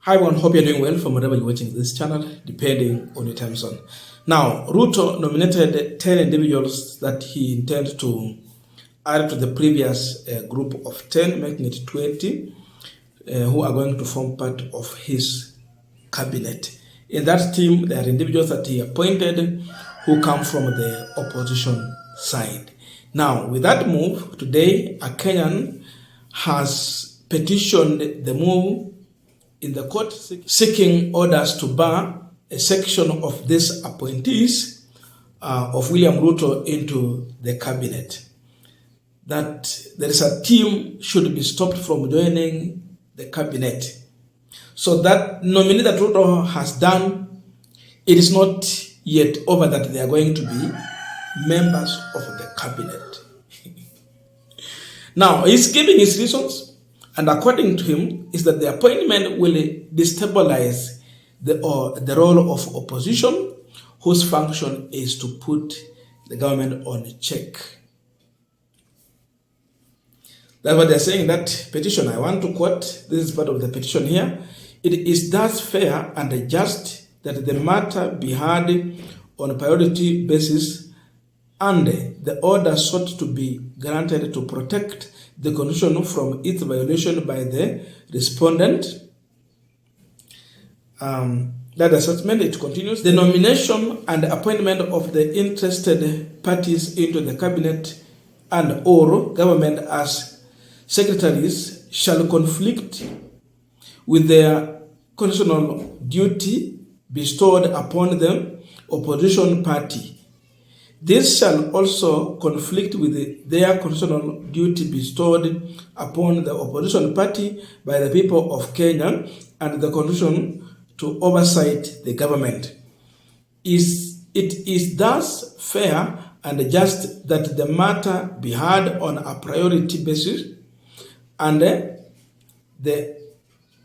Hi everyone, hope you're doing well from wherever you're watching this channel, depending on your time zone. Now, Ruto nominated 10 individuals that he intends to add to the previous group of 10, making it 20, who are going to form part of his cabinet. In that team, there are individuals that he appointed who come from the opposition side. Now, with that move, today, a Kenyan has petitioned the move in the court seeking orders to bar a section of these appointees of William Ruto into the cabinet. That there is a team should be stopped from joining the cabinet. So that nominee that Ruto has done, it is not yet over that they are going to be members of the cabinet. Now, he's giving his reasons. And according to him, is that the appointment will destabilize the role of opposition, whose function is to put the government on check. That's what they're saying in that petition. I want to quote, this is part of the petition here. It is thus fair and just that the matter be heard on a priority basis and the order sought to be granted to protect the Constitution from its violation by the respondent. That assessment, it continues. The nomination and appointment of the interested parties into the cabinet and or government as secretaries shall conflict with their constitutional duty bestowed upon the opposition party. This shall also conflict with their constitutional duty bestowed upon the opposition party by the people of Kenya and the constitution to oversight the government. It is thus fair and just that the matter be heard on a priority basis and the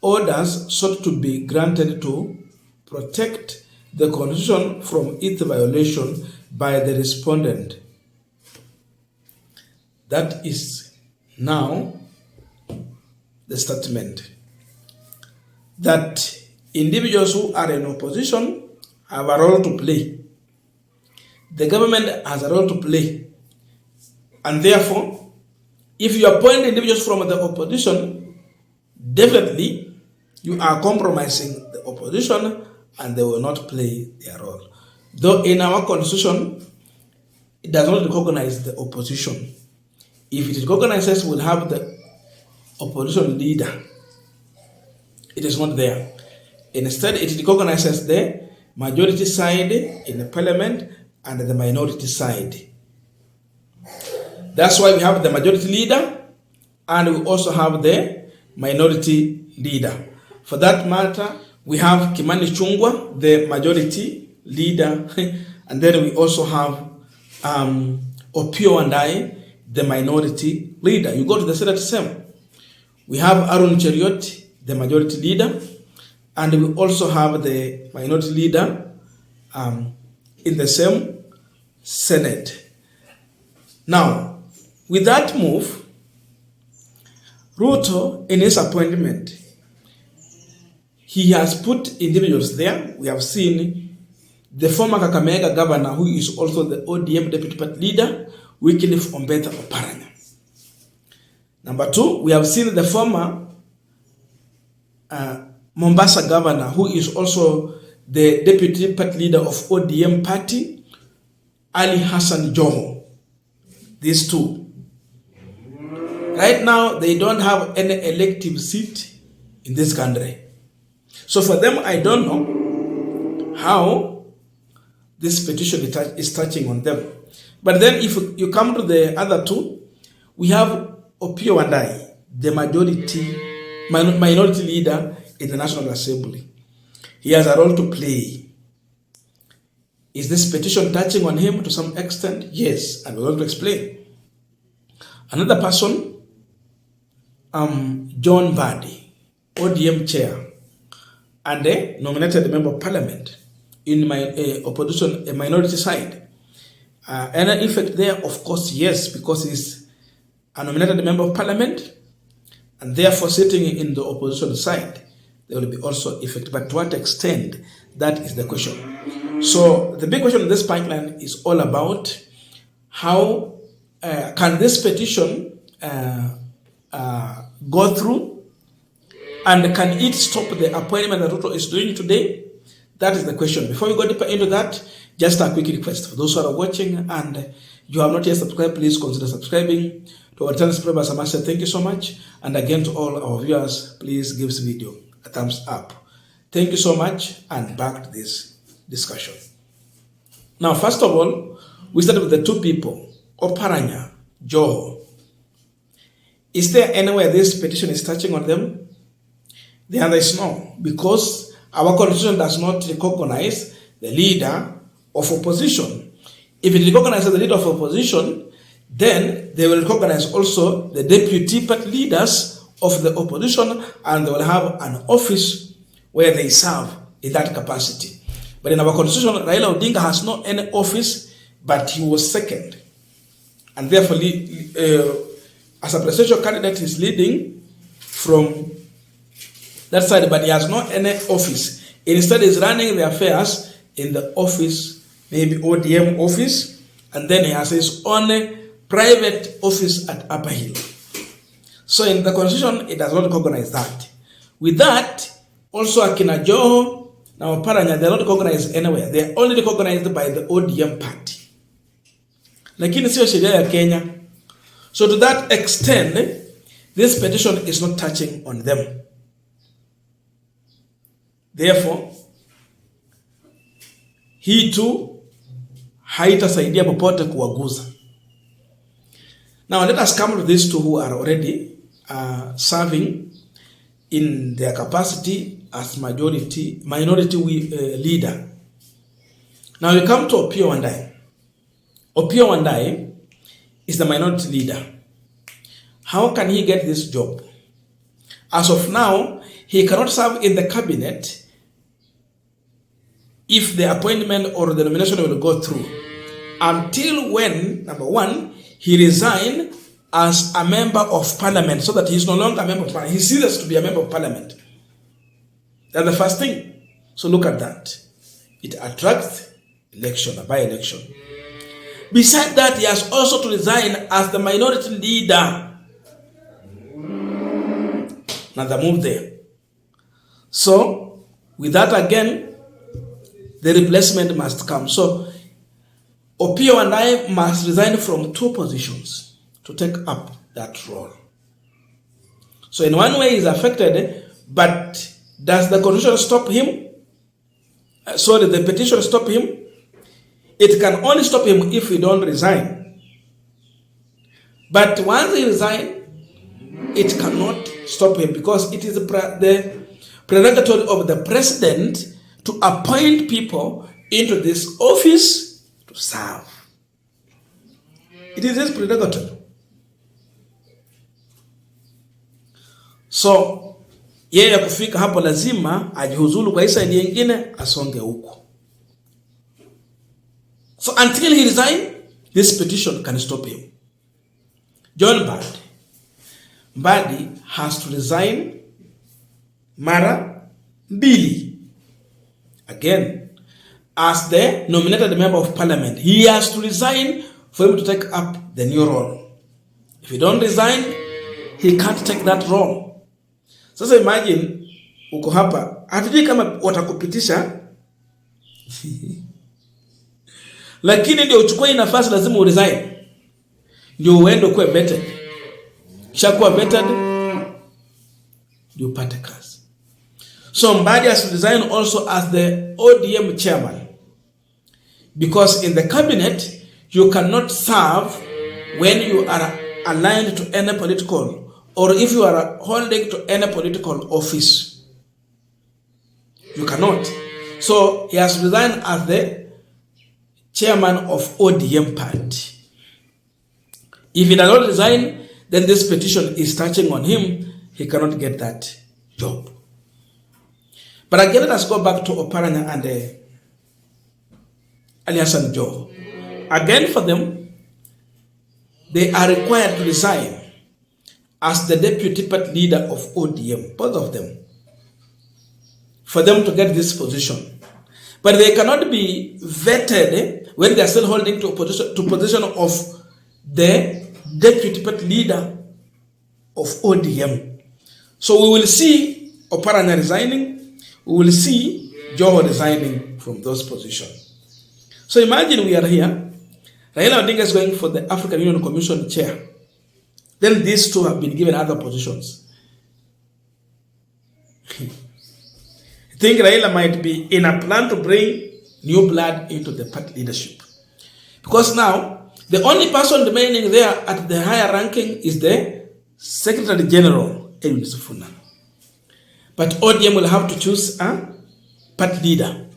orders sought to be granted to protect the constitution from its violation by the respondent. That is now the statement that individuals who are in opposition have a role to play. The government has a role to play. And therefore, if you appoint individuals from the opposition, definitely you are compromising the opposition and they will not play their role. Though in our constitution, it does not recognize the opposition. If it recognizes, we'll have the opposition leader. It is not there. Instead, it recognizes the majority side in the parliament and the minority side. That's why we have the majority leader and we also have the minority leader. For that matter, we have Kimani Ichung'wah, the majority leader, and then we also have Opiyo Wandayi, the minority leader. You go to the Senate same. We have Aaron Cheriot, the majority leader, and we also have the minority leader in the same Senate. Now, with that move, Ruto, in his appointment, he has put individuals there. We have seen the former Kakamega governor, who is also the ODM deputy party leader, Wycliffe Oparanya. Number two, we have seen the former Mombasa governor, who is also the deputy party leader of ODM party, Ali Hassan Joho. These two. Right now, they don't have any elective seat in this country. So for them, I don't know how this petition is touching on them. But then if you come to the other two, we have Opiyo Wandayi, the minority leader in the National Assembly. He has a role to play. Is this petition touching on him to some extent? Yes, and we're going to explain. Another person, Joho Mbadi, ODM chair, and a nominated member of parliament in my opposition, a minority side. Any effect there? Of course, yes, because he's a nominated member of parliament and therefore sitting in the opposition side. there will be also effect. But to what extent, that is the question. So the big question in this pipeline is all about how can this petition go through, and can it stop the appointment that Ruto is doing today? That is the question. Before we go deeper into that, just a quick request for those who are watching and you have not yet subscribed, please consider subscribing. To our channel subscribers, I must say thank you so much. And again, to all our viewers, please give this video a thumbs up. Thank you so much, and back to this discussion. Now, first of all, we start with the two people, Oparanya Joho. Is there anywhere this petition is touching on them? The answer is no, because our constitution does not recognize the leader of opposition. If it recognizes the leader of opposition, then they will recognize also the deputy party leaders of the opposition, and they will have an office where they serve in that capacity. But in our constitution, Raila Odinga has no any office, but he was second. And therefore, as a presidential candidate, he is leading from that side, but he has no any office. Instead, he's running the affairs in the office, maybe ODM office, and then he has his own private office at Upper Hill. So in the constitution, it does not recognize that. With that, also Akina Joho, now Oparanya, they are not recognized anywhere. They are only recognized by the ODM party. Lakini sio sheria ya Kenya. So to that extent, this petition is not touching on them. Therefore, hii tu haitasaidia popote kuwaguza. Now let us come to these two who are already serving in their capacity as minority leader. Now we come to Opiyo Wandayi. Opiyo Wandayi is the minority leader. How can he get this job? As of now, he cannot serve in the cabinet if the appointment or the nomination will go through, until when, number one, he resigned as a member of parliament, so that he is no longer a member of parliament. He ceases to be a member of parliament. That's the first thing. So look at that. It attracts election, a by-election. Besides that, he has also to resign as the minority leader. Another move there. So, with that again, the replacement must come. So, Opiyo Wandayi must resign from two positions to take up that role. So, in one way, he is affected, but does the constitution stop him? Sorry, the petition stop him? It can only stop him if he don't resign. But once he resigns, it cannot stop him, because it is the prerogative of the president to appoint people into this office to serve. It is his prerogative. So, yeye kufika hapo lazima ajihuzulu kwa isa nyingine asonge huko. So until he resigns, this petition can stop him. Joho Mbadi has to resign mara mbili. Again, as the nominated member of parliament, he has to resign for him to take up the new role. If he don't resign, he can't take that role. Sasa imagine, uko hapa, hatujui kama watakupitisha, lakini ndio uchukue nafasi lazima uresign. Ndio uende kuwe vetted. Kisha kuwa vetted, ndio upate kazi. So Mbadi has to resign also as the ODM chairman. Because in the cabinet, you cannot serve when you are aligned to any political, or if you are holding to any political office. You cannot. So he has to resign as the chairman of ODM party. If he does not resign, then this petition is touching on him. He cannot get that job. But again, let us go back to Oparanya and Aljazeera Joho. Again, for them, they are required to resign as the deputy party leader of ODM, both of them. for them to get this position. But they cannot be vetted when they are still holding to position of the deputy party leader of ODM. So we will see Oparanya resigning, we will see Joho resigning from those positions. So imagine we are here, Raila Odinga is going for the African Union Commission chair. Then these two have been given other positions. I think Raila might be in a plan to bring new blood into the party leadership. Because now, the only person remaining there at the higher ranking is the Secretary General, Edwin Sifuna. But ODM will have to choose a party leader.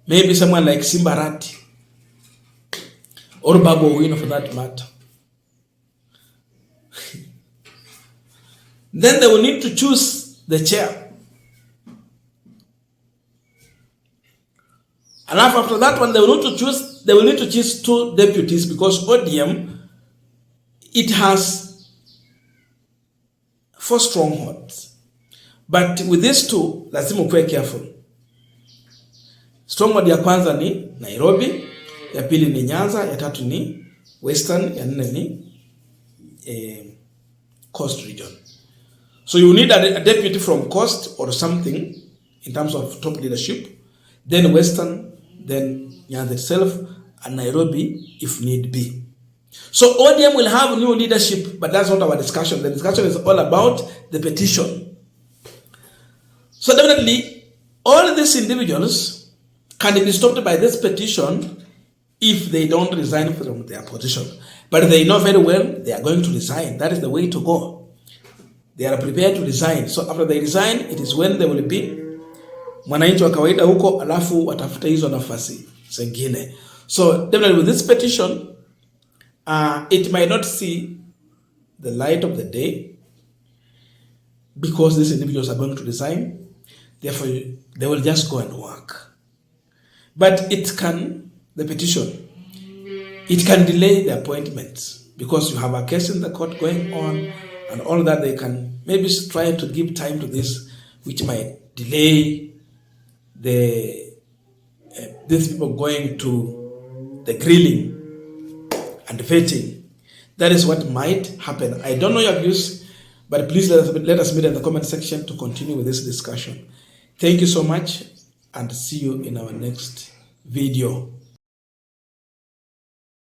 Maybe someone like Simbarati or Babu Owino for that matter. Then they will need to choose the chair. And after that one, they will need to choose two deputies, because ODM, it has 4 strongholds. But with these two, lazima ukuwe careful. Stronghold ya kwanza ni Nairobi, ya pili ni Nyanza, ya tatu ni Western, ya nne ni Coast region. So you need a deputy from Coast or something in terms of top leadership, then Western, then Nyanza itself, and Nairobi if need be. So ODM will have new leadership, but that's not our discussion. The discussion is all about the petition. So definitely, all these individuals can be stopped by this petition if they don't resign from their position. But they know very well they are going to resign. That is the way to go. They are prepared to resign. So after they resign, it is when they will be mwananchi wa kawaida huko, alafu watafuta hizo nafasi zingine. So definitely with this petition, it might not see the light of the day because these individuals are going to resign. Therefore, they will just go and work. But the petition, it can delay the appointments because you have a case in the court going on and all that. They can maybe try to give time to this, which might delay these people going to the grilling and vetting. That is what might happen. I don't know your views, but please let us meet in the comment section to continue with this discussion. Thank you so much, and see you in our next video.